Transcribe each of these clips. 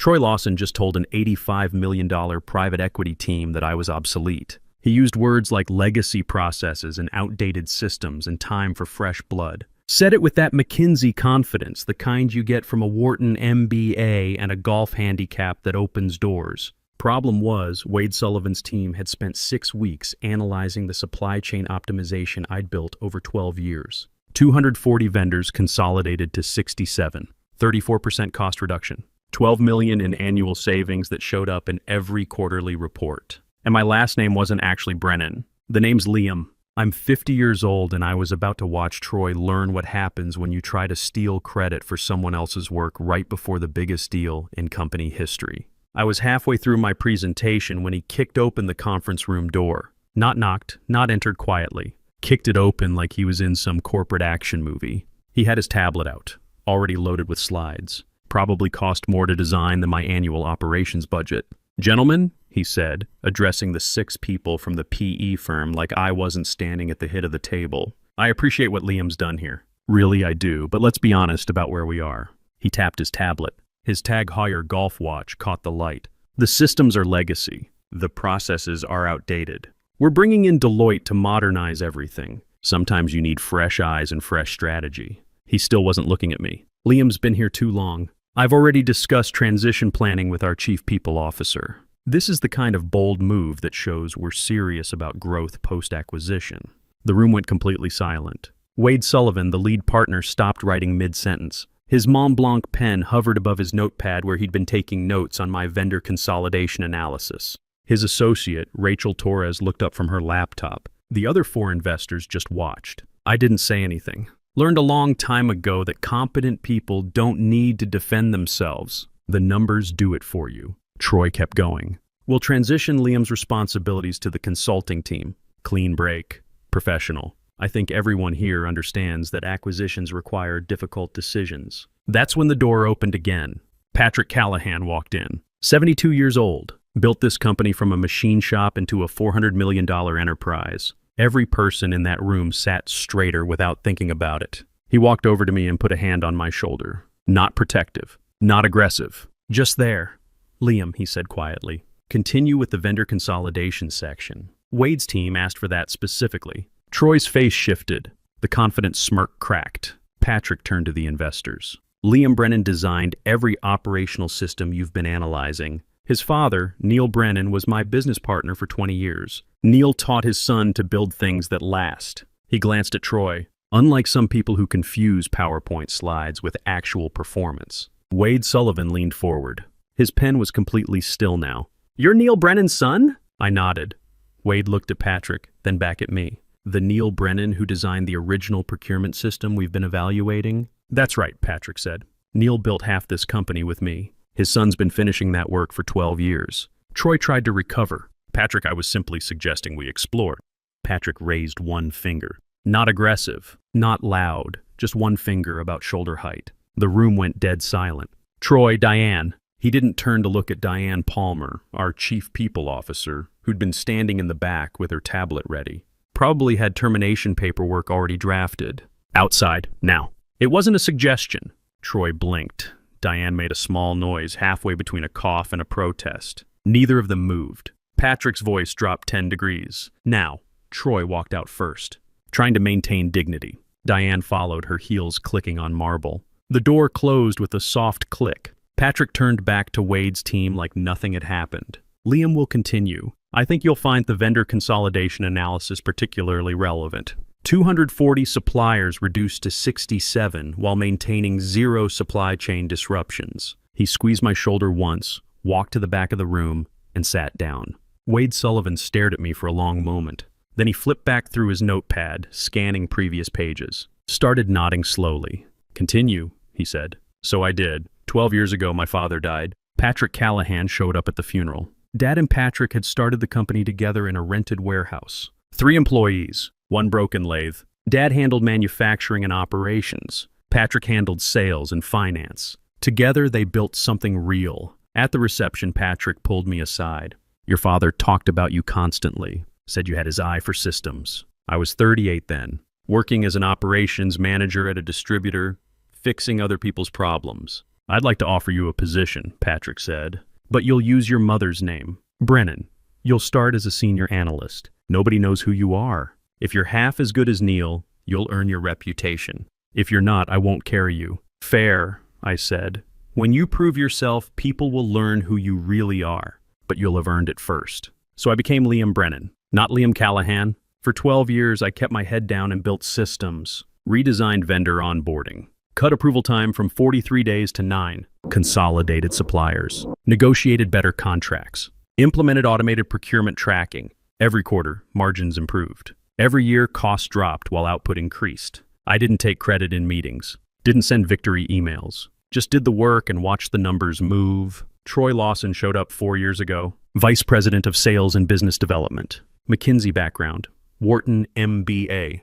Troy Lawson just told an $85 million private equity team that I was obsolete. He used words like legacy processes and outdated systems and time for fresh blood. Said it with that McKinsey confidence, the kind you get from a Wharton MBA and a golf handicap that opens doors. Problem was, Wade Sullivan's team had spent 6 weeks analyzing the supply chain optimization I'd built over 12 years. 240 vendors consolidated to 67, 34% cost reduction, 12 million in annual savings that showed up in every quarterly report. And my last name wasn't actually Brennan. The name's Liam. I'm 50 years old and I was about to watch Troy learn what happens when you try to steal credit for someone else's work right before the biggest deal in company history. I was halfway through my presentation when he kicked open the conference room door. Not knocked, not entered quietly. Kicked it open like he was in some corporate action movie. He had his tablet out, already loaded with slides. Probably cost more to design than my annual operations budget. "Gentlemen," he said, addressing the 6 people from the PE firm like I wasn't standing at the head of the table. "I appreciate what Liam's done here. Really, I do, but let's be honest about where we are." He tapped his tablet. His Tag Heuer golf watch caught the light. "The systems are legacy. The processes are outdated. We're bringing in Deloitte to modernize everything. Sometimes you need fresh eyes and fresh strategy." He still wasn't looking at me. "Liam's been here too long. I've already discussed transition planning with our chief people officer." This is the kind of bold move that shows we're serious about growth post-acquisition. The room went completely silent. Wade Sullivan, the lead partner, stopped writing mid-sentence. His Mont Blanc pen hovered above his notepad where he'd been taking notes on my vendor consolidation analysis. His associate, Rachel Torres, looked up from her laptop. The other 4 investors just watched. I didn't say anything. Learned a long time ago that competent people don't need to defend themselves. The numbers do it for you. Troy kept going. "We'll transition Liam's responsibilities to the consulting team. Clean break. Professional. I think everyone here understands that acquisitions require difficult decisions." That's when the door opened again. Patrick Callahan walked in. 72 years old. Built this company from a machine shop into a $400 million enterprise. Every person in that room sat straighter without thinking about it. He walked over to me and put a hand on my shoulder. Not protective. Not aggressive. Just there. "Liam," he said quietly, "continue with the vendor consolidation section." Wade's team asked for that specifically. Troy's face shifted. The confident smirk cracked. Patrick turned to the investors. "Liam Brennan designed every operational system you've been analyzing. His father, Neil Brennan, was my business partner for 20 years. Neil taught his son to build things that last." He glanced at Troy. "Unlike some people who confuse PowerPoint slides with actual performance." Wade Sullivan leaned forward. His pen was completely still now. "You're Neil Brennan's son?" I nodded. Wade looked at Patrick, then back at me. "The Neil Brennan who designed the original procurement system we've been evaluating?" "That's right," Patrick said. "Neil built half this company with me. His son's been finishing that work for 12 years. Troy tried to recover. "Patrick, I was simply suggesting we explore." Patrick raised one finger. Not aggressive, not loud, just one finger about shoulder height. The room went dead silent. "Troy, Diane." He didn't turn to look at Diane Palmer, our chief people officer, who'd been standing in the back with her tablet ready. Probably had termination paperwork already drafted. "Outside, now." It wasn't a suggestion. Troy blinked. Diane made a small noise halfway between a cough and a protest. Neither of them moved. Patrick's voice dropped 10 degrees. "Now." Troy walked out first, trying to maintain dignity. Diane followed, her heels clicking on marble. The door closed with a soft click. Patrick turned back to Wade's team like nothing had happened. "Liam will continue. I think you'll find the vendor consolidation analysis particularly relevant. 240 suppliers reduced to 67 while maintaining 0 supply chain disruptions." He squeezed my shoulder once, walked to the back of the room, and sat down. Wade Sullivan stared at me for a long moment. Then he flipped back through his notepad, scanning previous pages. Started nodding slowly. "Continue," he said. "So I did. 12 years ago, my father died. Patrick Callahan showed up at the funeral. Dad and Patrick had started the company together in a rented warehouse. 3 employees, 1 broken lathe. Dad handled manufacturing and operations. Patrick handled sales and finance. Together, they built something real. At the reception, Patrick pulled me aside. "Your father talked about you constantly. Said you had his eye for systems." I was 38 then, working as an operations manager at a distributor, fixing other people's problems. I'd like to offer you a position, Patrick said. But you'll use your mother's name. Brennan. You'll start as a senior analyst. Nobody knows who you are. If you're half as good as Neil, you'll earn your reputation. If you're not, I won't carry you. Fair, I said. When you prove yourself, people will learn who you really are, but you'll have earned it first. So I became Liam Brennan, not Liam Callahan. For 12 years, I kept my head down and built systems, redesigned vendor onboarding, cut approval time from 43 days to 9, consolidated suppliers, negotiated better contracts, implemented automated procurement tracking. Every quarter, margins improved. Every year, costs dropped while output increased. I didn't take credit in meetings, didn't send victory emails, just did the work and watched the numbers move. Troy Lawson showed up 4 years ago, Vice President of Sales and Business Development, McKinsey background, Wharton MBA,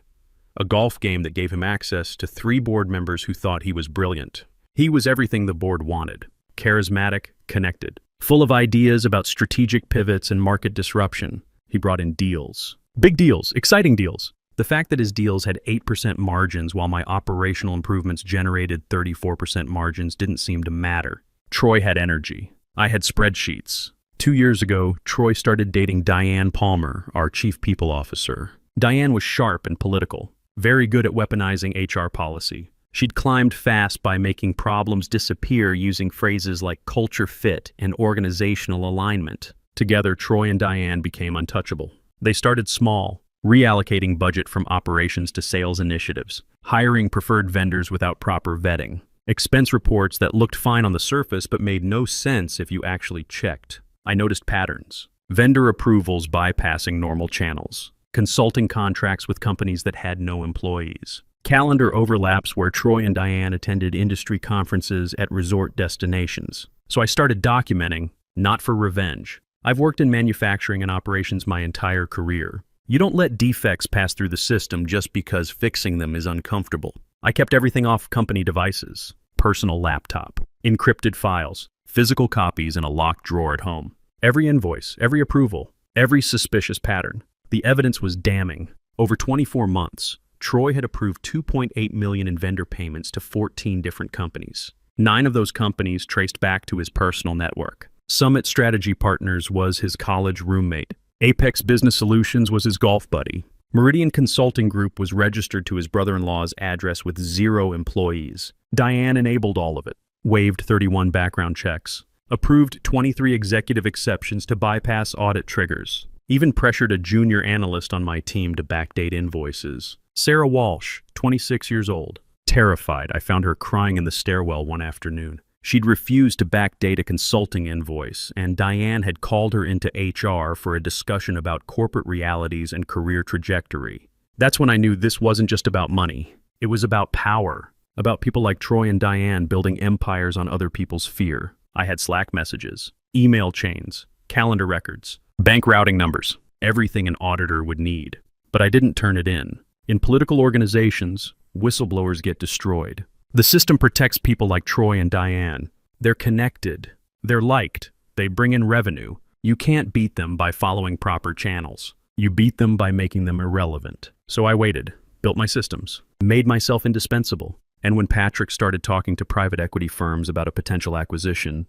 a golf game that gave him access to 3 board members who thought he was brilliant. He was everything the board wanted, charismatic, connected, full of ideas about strategic pivots and market disruption. He brought in deals. Big deals, exciting deals. The fact that his deals had 8% margins while my operational improvements generated 34% margins didn't seem to matter. Troy had energy. I had spreadsheets. 2 years ago, Troy started dating Diane Palmer, our chief people officer. Diane was sharp and political, very good at weaponizing HR policy. She'd climbed fast by making problems disappear using phrases like culture fit and organizational alignment. Together, Troy and Diane became untouchable. They started small, reallocating budget from operations to sales initiatives, hiring preferred vendors without proper vetting, expense reports that looked fine on the surface but made no sense if you actually checked. I noticed patterns. Vendor approvals bypassing normal channels, consulting contracts with companies that had no employees, calendar overlaps where Troy and Diane attended industry conferences at resort destinations. So I started documenting, not for revenge. I've worked in manufacturing and operations my entire career. You don't let defects pass through the system just because fixing them is uncomfortable. I kept everything off company devices, personal laptop, encrypted files, physical copies in a locked drawer at home. Every invoice, every approval, every suspicious pattern. The evidence was damning. Over 24 months, Troy had approved $2.8 million in vendor payments to 14 different companies. 9 of those companies traced back to his personal network. Summit Strategy Partners was his college roommate. Apex Business Solutions was his golf buddy. Meridian Consulting Group was registered to his brother-in-law's address with 0 employees. Diane enabled all of it, waived 31 background checks, approved 23 executive exceptions to bypass audit triggers, even pressured a junior analyst on my team to backdate invoices. Sarah Walsh, 26 years old. Terrified, I found her crying in the stairwell one afternoon. She'd refused to backdate a consulting invoice, and Diane had called her into HR for a discussion about corporate realities and career trajectory. That's when I knew this wasn't just about money. It was about power, about people like Troy and Diane building empires on other people's fear. I had Slack messages, email chains, calendar records, bank routing numbers, everything an auditor would need. But I didn't turn it in. In political organizations, whistleblowers get destroyed. The system protects people like Troy and Diane. They're connected. They're liked. They bring in revenue. You can't beat them by following proper channels. You beat them by making them irrelevant. So I waited, built my systems, made myself indispensable. And when Patrick started talking to private equity firms about a potential acquisition,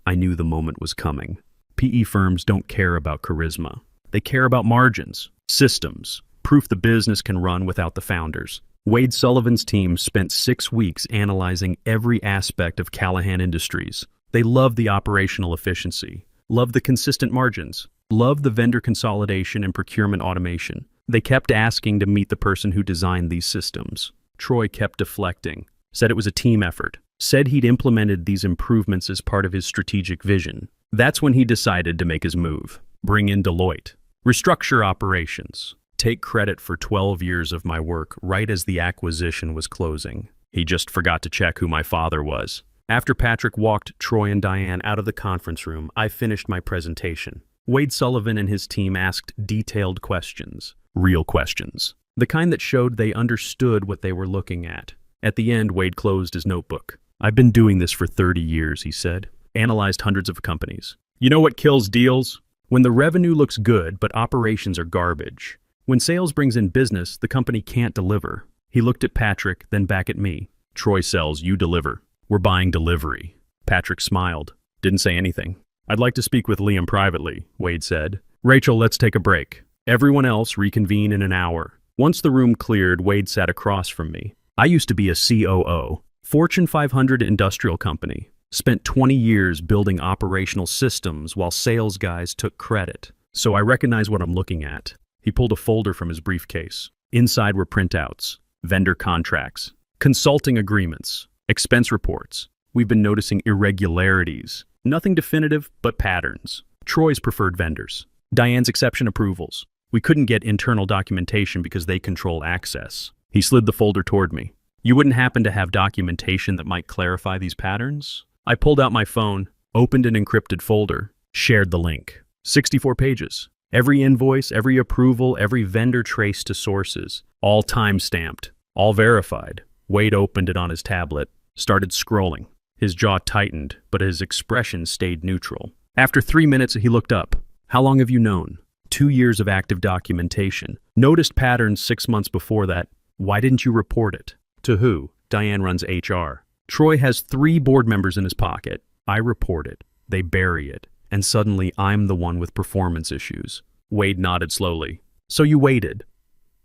I knew the moment was coming. PE firms don't care about charisma. They care about margins, systems, proof the business can run without the founders. Wade Sullivan's team spent 6 weeks analyzing every aspect of Callahan Industries. They loved the operational efficiency, loved the consistent margins, loved the vendor consolidation and procurement automation. They kept asking to meet the person who designed these systems. Troy kept deflecting, said it was a team effort, said he'd implemented these improvements as part of his strategic vision. That's when he decided to make his move. Bring in Deloitte, restructure operations, take credit for 12 years of my work right as the acquisition was closing. He just forgot to check who my father was. After Patrick walked Troy and Diane out of the conference room, I finished my presentation. Wade Sullivan and his team asked detailed questions, real questions, the kind that showed they understood what they were looking at. At the end, Wade closed his notebook. I've been doing this for 30 years, he said. Analyzed hundreds of companies. You know what kills deals? When the revenue looks good, but operations are garbage. When sales brings in business, the company can't deliver. He looked at Patrick, then back at me. Troy sells, you deliver. We're buying delivery. Patrick smiled. Didn't say anything. I'd like to speak with Liam privately, Wade said. Rachel, let's take a break. Everyone else reconvene in an hour. Once the room cleared, Wade sat across from me. I used to be a COO, Fortune 500 industrial company. Spent 20 years building operational systems while sales guys took credit. So I recognize what I'm looking at. He pulled a folder from his briefcase. Inside were printouts, vendor contracts, consulting agreements, expense reports. We've been noticing irregularities. Nothing definitive, but patterns. Troy's preferred vendors. Diane's exception approvals. We couldn't get internal documentation because they control access. He slid the folder toward me. You wouldn't happen to have documentation that might clarify these patterns? I pulled out my phone, opened an encrypted folder, shared the link. 64 pages. Every invoice, every approval, every vendor traced to sources. All time-stamped. All verified. Wade opened it on his tablet, started scrolling. His jaw tightened, but his expression stayed neutral. After 3 minutes, he looked up. How long have you known? 2 years of active documentation. Noticed patterns 6 months before that. Why didn't you report it? To who? Diane runs HR. Troy has 3 board members in his pocket. I report it. They bury it. And suddenly I'm the one with performance issues. Wade nodded slowly. So you waited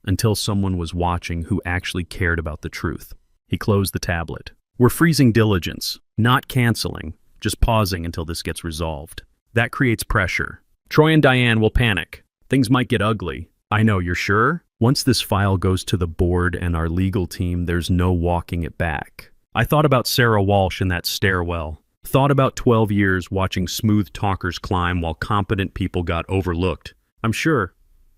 until someone was watching who actually cared about the truth. He closed the tablet. We're freezing diligence, not canceling, just pausing until this gets resolved. That creates pressure. Troy and Diane will panic. Things might get ugly. I know, you're sure? Once this file goes to the board and our legal team, there's no walking it back. I thought about Sarah Walsh in that stairwell. Thought about 12 years watching smooth talkers climb while competent people got overlooked. I'm sure.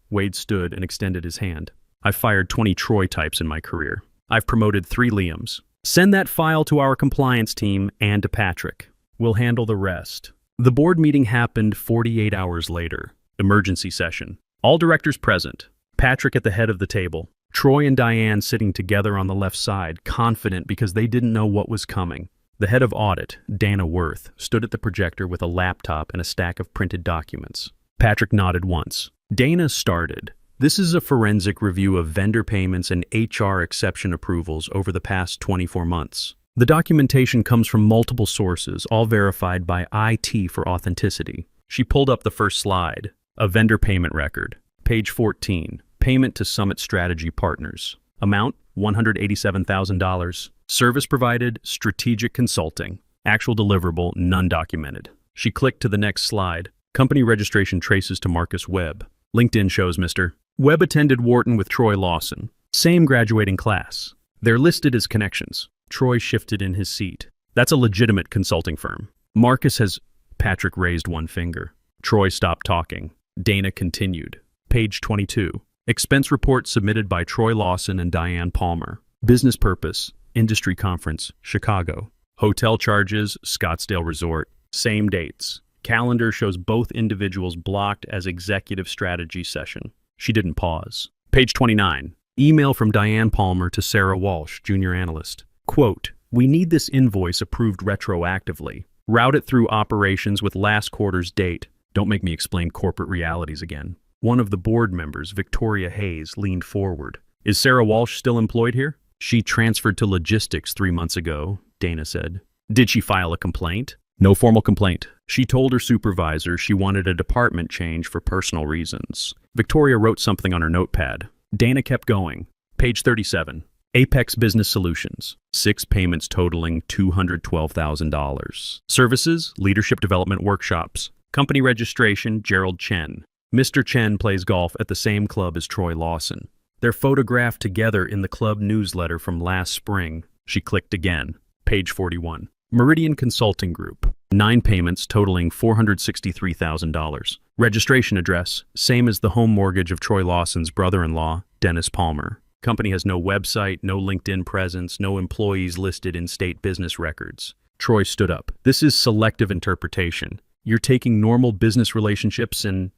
Wade stood and extended his hand. I've fired 20 Troy types in my career. I've promoted 3 Liams. Send that file to our compliance team and to Patrick. We'll handle the rest. The board meeting happened 48 hours later. Emergency session. All directors present. Patrick at the head of the table. Troy and Diane sitting together on the left side, confident because they didn't know what was coming. The head of audit, Dana Worth, stood at the projector with a laptop and a stack of printed documents. Patrick nodded once. Dana started. This is a forensic review of vendor payments and HR exception approvals over the past 24 months. The documentation comes from multiple sources, all verified by IT for authenticity. She pulled up the first slide. A vendor payment record. Page 14. Payment to Summit Strategy Partners. Amount, $187,000. Service provided, strategic consulting. Actual deliverable, none documented. She clicked to the next slide. Company registration traces to Marcus Webb. LinkedIn shows Mr. Webb attended Wharton with Troy Lawson. Same graduating class. They're listed as connections. Troy shifted in his seat. That's a legitimate consulting firm. Marcus has... Patrick raised one finger. Troy stopped talking. Dana continued. Page 22. Expense report submitted by Troy Lawson and Diane Palmer. Business purpose, industry conference, Chicago. Hotel charges, Scottsdale Resort. Same dates. Calendar shows both individuals blocked as executive strategy session. She didn't pause. Page 29. Email from Diane Palmer to Sarah Walsh, junior analyst. Quote, we need this invoice approved retroactively. Route it through operations with last quarter's date. Don't make me explain corporate realities again. One of the board members, Victoria Hayes, leaned forward. Is Sarah Walsh still employed here? She transferred to logistics 3 months ago, Dana said. Did she file a complaint? No formal complaint. She told her supervisor she wanted a department change for personal reasons. Victoria wrote something on her notepad. Dana kept going. Page 37. Apex Business Solutions. 6 payments totaling $212,000. Services, leadership development workshops. Company registration, Gerald Chen. Mr. Chen plays golf at the same club as Troy Lawson. They're photographed together in the club newsletter from last spring. She clicked again. Page 41. Meridian Consulting Group. 9 payments totaling $463,000. Registration address, same as the home mortgage of Troy Lawson's brother-in-law, Dennis Palmer. Company has no website, no LinkedIn presence, no employees listed in state business records. Troy stood up. This is selective interpretation. You're taking normal business relationships and...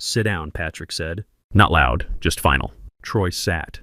Sit down, Patrick said. Not loud, just final. Troy sat.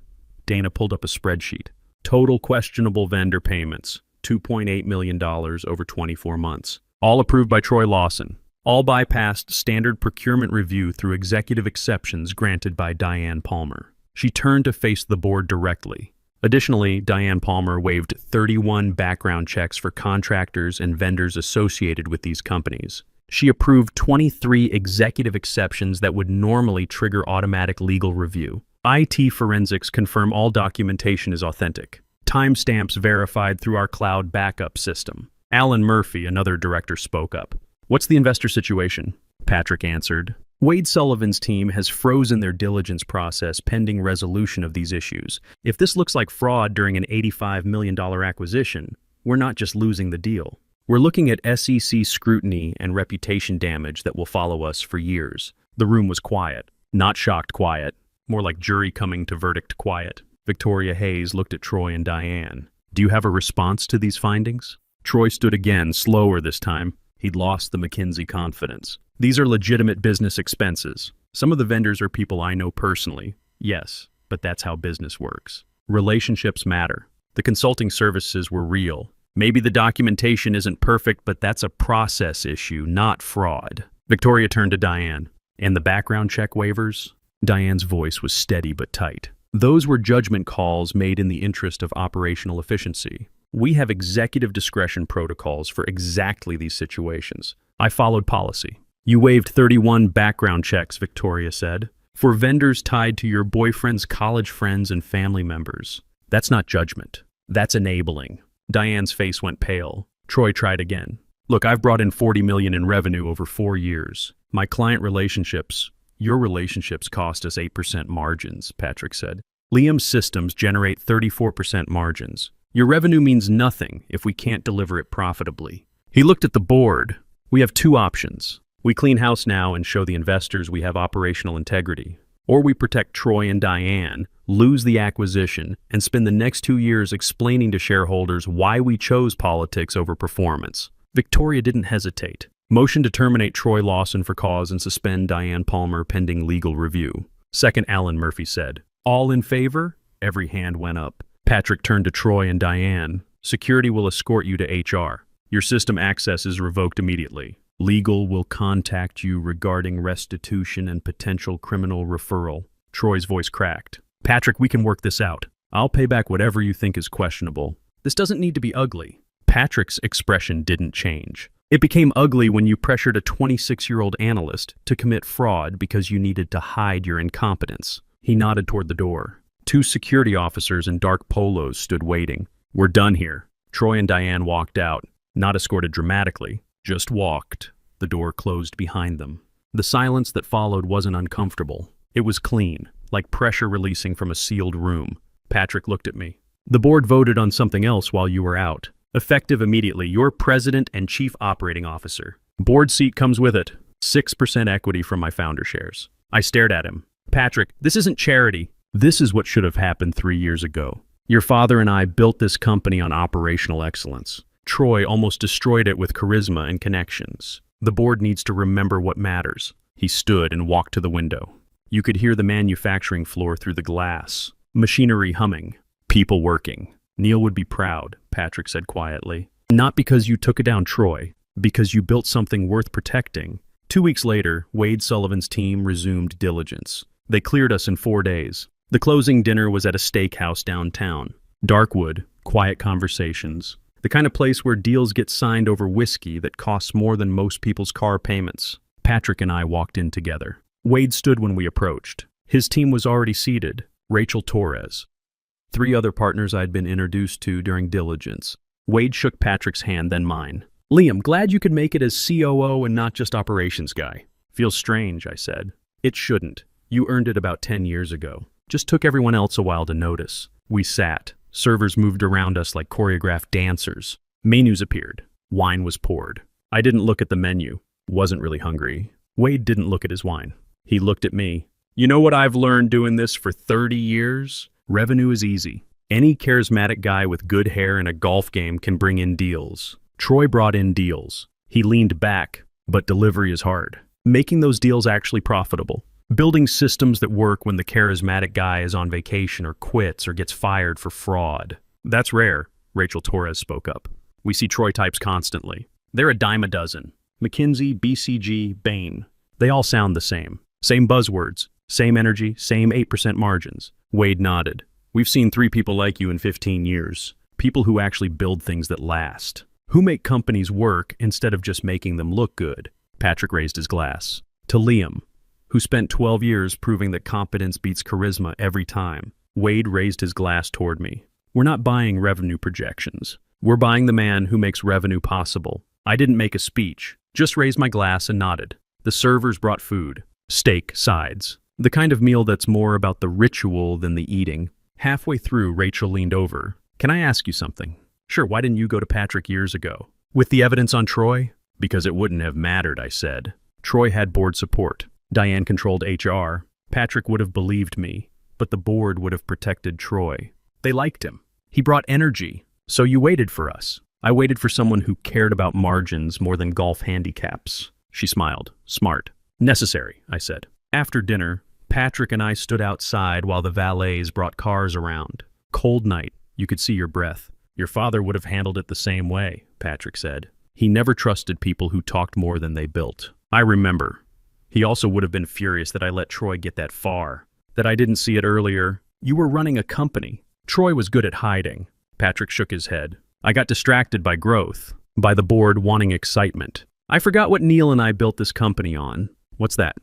Dana pulled up a spreadsheet. Total questionable vendor payments, $2.8 million over 24 months. All approved by Troy Lawson. All bypassed standard procurement review through executive exceptions granted by Diane Palmer. She turned to face the board directly. Additionally, Diane Palmer waived 31 background checks for contractors and vendors associated with these companies. She approved 23 executive exceptions that would normally trigger automatic legal review. IT forensics confirm all documentation is authentic. Timestamps verified through our cloud backup system. Alan Murphy, another director, spoke up. What's the investor situation? Patrick answered. Wade Sullivan's team has frozen their diligence process pending resolution of these issues. If this looks like fraud during an $85 million acquisition, we're not just losing the deal. We're looking at SEC scrutiny and reputation damage that will follow us for years. The room was quiet. Not shocked quiet. More like jury coming to verdict quiet. Victoria Hayes looked at Troy and Diane. Do you have a response to these findings? Troy stood again, slower this time. He'd lost the McKinsey confidence. These are legitimate business expenses. Some of the vendors are people I know personally. Yes, but that's how business works. Relationships matter. The consulting services were real. Maybe the documentation isn't perfect, but that's a process issue, not fraud. Victoria turned to Diane. And the background check waivers? Diane's voice was steady but tight. Those were judgment calls made in the interest of operational efficiency. We have executive discretion protocols for exactly these situations. I followed policy. You waived 31 background checks, Victoria said, for vendors tied to your boyfriend's college friends and family members. That's not judgment. That's enabling. Diane's face went pale. Troy tried again. Look, I've brought in $40 million in revenue over 4 years. My client relationships, your relationships cost us 8% margins, Patrick said. Liam's systems generate 34% margins. Your revenue means nothing if we can't deliver it profitably. He looked at the board. We have 2 options. We clean house now and show the investors we have operational integrity. Or we protect Troy and Diane, lose the acquisition, and spend the next 2 years explaining to shareholders why we chose politics over performance. Victoria didn't hesitate. Motion to terminate Troy Lawson for cause and suspend Diane Palmer pending legal review. Second, Alan Murphy said. All in favor? Every hand went up. Patrick turned to Troy and Diane. Security will escort you to HR. Your system access is revoked immediately. Legal will contact you regarding restitution and potential criminal referral. Troy's voice cracked. Patrick, we can work this out. I'll pay back whatever you think is questionable. This doesn't need to be ugly. Patrick's expression didn't change. It became ugly when you pressured a 26-year-old analyst to commit fraud because you needed to hide your incompetence. He nodded toward the door. 2 security officers in dark polos stood waiting. We're done here. Troy and Diane walked out, not escorted dramatically, just walked. The door closed behind them. The silence that followed wasn't uncomfortable. It was clean, like pressure releasing from a sealed room. Patrick looked at me. The board voted on something else while you were out. Effective immediately, you're president and chief operating officer. Board seat comes with it. 6% equity from my founder shares. I stared at him. Patrick, this isn't charity. This is what should have happened 3 years ago. Your father and I built this company on operational excellence. Troy almost destroyed it with charisma and connections. The board needs to remember what matters. He stood and walked to the window. You could hear the manufacturing floor through the glass. Machinery humming. People working. Neil would be proud, Patrick said quietly. Not because you took down Troy, because you built something worth protecting. 2 weeks later, Wade Sullivan's team resumed diligence. They cleared us in 4 days. The closing dinner was at a steakhouse downtown. Darkwood, quiet conversations. The kind of place where deals get signed over whiskey that costs more than most people's car payments. Patrick and I walked in together. Wade stood when we approached. His team was already seated. Rachel Torres. 3 other partners I'd been introduced to during diligence. Wade shook Patrick's hand, then mine. Liam, glad you could make it as COO and not just operations guy. Feels strange, I said. It shouldn't. You earned it about 10 years ago. Just took everyone else a while to notice. We sat. Servers moved around us like choreographed dancers. Menus appeared. Wine was poured. I didn't look at the menu. Wasn't really hungry. Wade didn't look at his wine. He looked at me. You know what I've learned doing this for 30 years? Revenue is easy. Any charismatic guy with good hair and a golf game can bring in deals. Troy brought in deals. He leaned back, but delivery is hard. Making those deals actually profitable. Building systems that work when the charismatic guy is on vacation or quits or gets fired for fraud. That's rare, Rachel Torres spoke up. We see Troy types constantly. They're a dime a dozen. McKinsey, BCG, Bain. They all sound the same. Same buzzwords, same energy, same 8% margins. Wade nodded. We've seen 3 people like you in 15 years. People who actually build things that last. Who make companies work instead of just making them look good." Patrick raised his glass. "To Liam, who spent 12 years proving that competence beats charisma every time." Wade raised his glass toward me. "We're not buying revenue projections. We're buying the man who makes revenue possible." I didn't make a speech, just raised my glass and nodded. The servers brought food. Steak, sides. The kind of meal that's more about the ritual than the eating. Halfway through, Rachel leaned over. "Can I ask you something?" "Sure, why didn't you go to Patrick years ago?" "With the evidence on Troy?" "Because it wouldn't have mattered," I said. Troy had board support. Diane controlled HR. Patrick would have believed me, but the board would have protected Troy. They liked him. He brought energy. "So you waited for us." "I waited for someone who cared about margins more than golf handicaps." She smiled. "Smart." "Necessary," I said. After dinner, Patrick and I stood outside while the valets brought cars around. Cold night, you could see your breath. "Your father would have handled it the same way," Patrick said. "He never trusted people who talked more than they built." I remember. He also would have been furious that I let Troy get that far, that I didn't see it earlier. "You were running a company." Troy was good at hiding. Patrick shook his head. "I got distracted by growth, by the board wanting excitement. I forgot what Neil and I built this company on." "What's that?"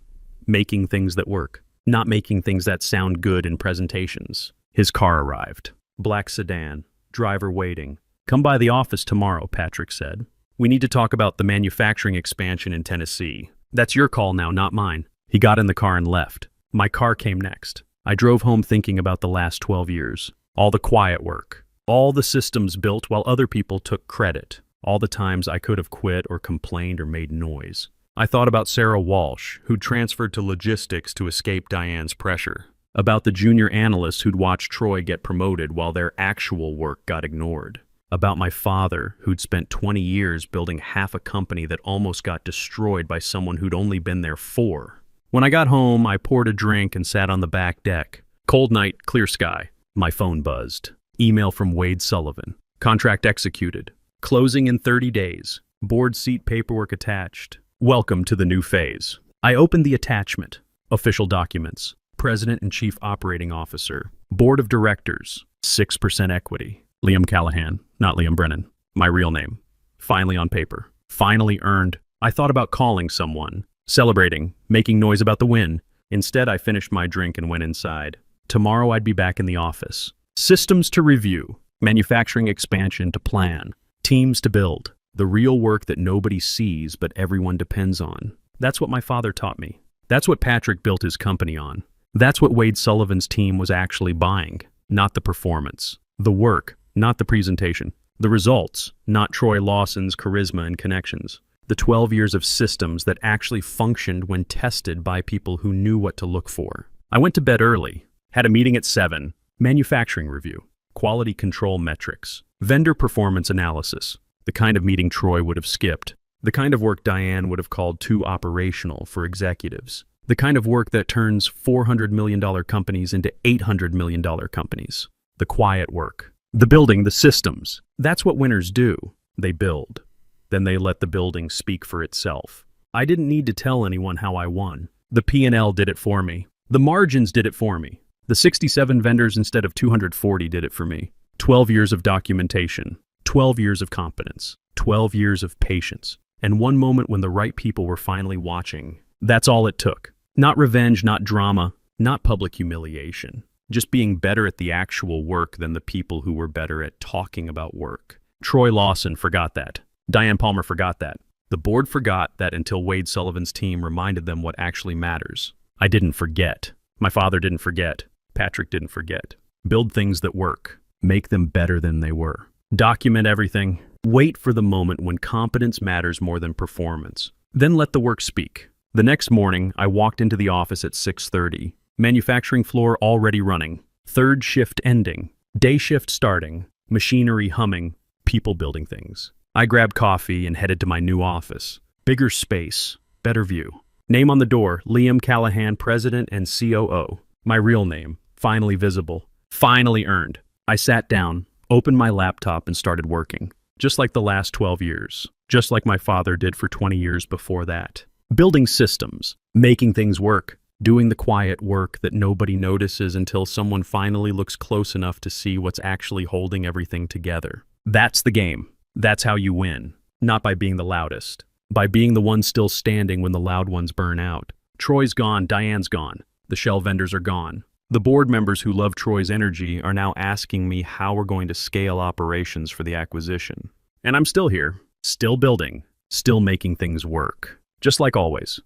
"Making things that work. Not making things that sound good in presentations." His car arrived. Black sedan. Driver waiting. "Come by the office tomorrow," Patrick said. "We need to talk about the manufacturing expansion in Tennessee. That's your call now, not mine." He got in the car and left. My car came next. I drove home thinking about the last 12 years. All the quiet work. All the systems built while other people took credit. All the times I could have quit or complained or made noise. I thought about Sarah Walsh, who'd transferred to logistics to escape Diane's pressure. About the junior analysts who'd watched Troy get promoted while their actual work got ignored. About my father, who'd spent 20 years building half a company that almost got destroyed by someone who'd only been there 4. When I got home, I poured a drink and sat on the back deck. Cold night, clear sky. My phone buzzed. Email from Wade Sullivan. Contract executed. Closing in 30 days. Board seat paperwork attached. Welcome to the new phase. I opened the attachment. Official documents. President and Chief Operating Officer. Board of Directors. 6% equity. Liam Callahan, not Liam Brennan. My real name. Finally on paper. Finally earned. I thought about calling someone. Celebrating. Making noise about the win. Instead, I finished my drink and went inside. Tomorrow I'd be back in the office. Systems to review. Manufacturing expansion to plan. Teams to build. The real work that nobody sees but everyone depends on. That's what my father taught me. That's what Patrick built his company on. That's what Wade Sullivan's team was actually buying. Not the performance. The work, not the presentation. The results, not Troy Lawson's charisma and connections. The 12 years of systems that actually functioned when tested by people who knew what to look for. I went to bed early. Had a meeting at 7. Manufacturing review. Quality control metrics. Vendor performance analysis. The kind of meeting Troy would have skipped. The kind of work Diane would have called too operational for executives. The kind of work that turns $400 million companies into $800 million companies. The quiet work. The building, the systems. That's what winners do. They build. Then they let the building speak for itself. I didn't need to tell anyone how I won. The P&L did it for me. The margins did it for me. The 67 vendors instead of 240 did it for me. 12 years of documentation. 12 years of competence, 12 years of patience, and one moment when the right people were finally watching. That's all it took. Not revenge, not drama, not public humiliation. Just being better at the actual work than the people who were better at talking about work. Troy Lawson forgot that. Diane Palmer forgot that. The board forgot that until Wade Sullivan's team reminded them what actually matters. I didn't forget. My father didn't forget. Patrick didn't forget. Build things that work. Make them better than they were. Document everything. Wait for the moment when competence matters more than performance. Then let the work speak. The next morning, I walked into the office at 6:30. Manufacturing floor already running. Third shift ending. Day shift starting. Machinery humming. People building things. I grabbed coffee and headed to my new office. Bigger space. Better view. Name on the door, Liam Callahan, President and COO. My real name. Finally visible. Finally earned. I sat down, opened my laptop and started working. Just like the last 12 years. Just like my father did for 20 years before that. Building systems. Making things work. doing the quiet work that nobody notices until someone finally looks close enough to see what's actually holding everything together. That's the game. That's how you win. Not by being the loudest. By being the one still standing when the loud ones burn out. Troy's gone, Diane's gone. The shell vendors are gone. The board members who love Troy's energy are now asking me how we're going to scale operations for the acquisition. And I'm still here, still building, still making things work. Just like always.